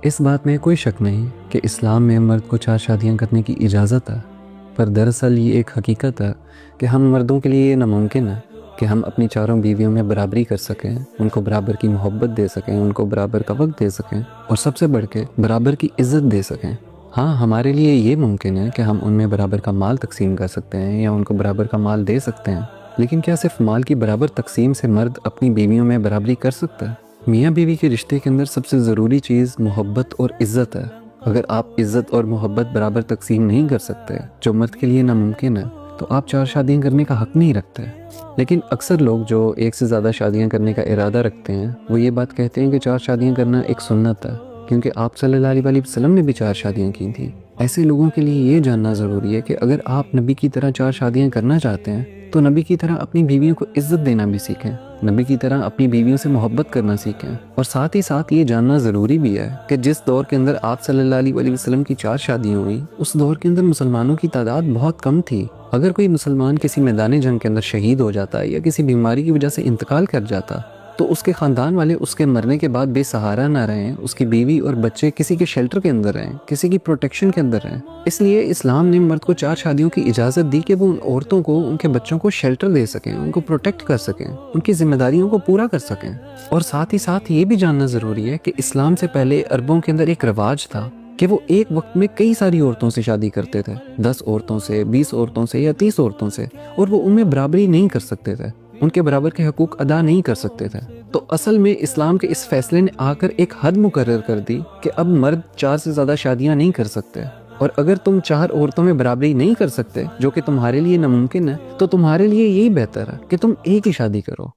اس بات میں کوئی شک نہیں کہ اسلام میں مرد کو 4 شادیاں کرنے کی اجازت ہے، پر دراصل یہ ایک حقیقت ہے کہ ہم مردوں کے لیے یہ ناممکن ہے کہ ہم اپنی چاروں بیویوں میں برابری کر سکیں، ان کو برابر کی محبت دے سکیں، ان کو برابر کا وقت دے سکیں اور سب سے بڑھ کے برابر کی عزت دے سکیں۔ ہاں، ہمارے لیے یہ ممکن ہے کہ ہم ان میں برابر کا مال تقسیم کر سکتے ہیں یا ان کو برابر کا مال دے سکتے ہیں، لیکن کیا صرف مال کی برابر تقسیم سے مرد اپنی بیویوں میں برابری کر سکتا ہے؟ میاں بیوی کے رشتے کے اندر سب سے ضروری چیز محبت اور عزت ہے۔ اگر آپ عزت اور محبت برابر تقسیم نہیں کر سکتے، جو مرد کے لیے ناممکن ہے، تو آپ 4 شادیاں کرنے کا حق نہیں رکھتے۔ لیکن اکثر لوگ جو ایک سے زیادہ شادیاں کرنے کا ارادہ رکھتے ہیں، وہ یہ بات کہتے ہیں کہ 4 شادیاں کرنا ایک سنت ہے، کیونکہ آپ صلی اللہ علیہ وسلم نے بھی 4 شادیاں کی تھیں۔ ایسے لوگوں کے لیے یہ جاننا ضروری ہے کہ اگر آپ نبی کی طرح 4 شادیاں کرنا چاہتے ہیں تو نبی کی طرح اپنی بیویوں کو عزت دینا بھی سیکھیں، نبی کی طرح اپنی بیویوں سے محبت کرنا سیکھیں، اور ساتھ ہی ساتھ یہ جاننا ضروری بھی ہے کہ جس دور کے اندر آپ صلی اللہ علیہ وسلم کی 4 شادیاں ہوئیں، اس دور کے اندر مسلمانوں کی تعداد بہت کم تھی۔ اگر کوئی مسلمان کسی میدان جنگ کے اندر شہید ہو جاتا یا کسی بیماری کی وجہ سے انتقال کر جاتا تو اس کے خاندان والے اس کے مرنے کے بعد بے سہارا نہ رہیں، اس کی بیوی اور بچے کسی کے شیلٹر کے اندر رہیں، کسی کی پروٹیکشن کے اندر رہیں۔ اس لیے اسلام نے مرد کو 4 شادیوں کی اجازت دی کہ وہ ان عورتوں کو، ان کے بچوں کو شیلٹر دے سکیں، ان کو پروٹیکٹ کر سکیں، ان کی ذمہ داریوں کو پورا کر سکیں۔ اور ساتھ ہی ساتھ یہ بھی جاننا ضروری ہے کہ اسلام سے پہلے عربوں کے اندر ایک رواج تھا کہ وہ ایک وقت میں کئی ساری عورتوں سے شادی کرتے تھے، 10 عورتوں سے، 20 عورتوں سے یا 30 عورتوں سے، اور وہ ان میں برابری نہیں کر سکتے تھے، ان کے برابر کے حقوق ادا نہیں کر سکتے تھے۔ تو اصل میں اسلام کے اس فیصلے نے آ کر ایک حد مقرر کر دی کہ اب مرد 4 سے زیادہ شادیاں نہیں کر سکتے، اور اگر تم 4 عورتوں میں برابری نہیں کر سکتے، جو کہ تمہارے لیے ناممکن ہے، تو تمہارے لیے یہی بہتر ہے کہ تم ایک ہی شادی کرو۔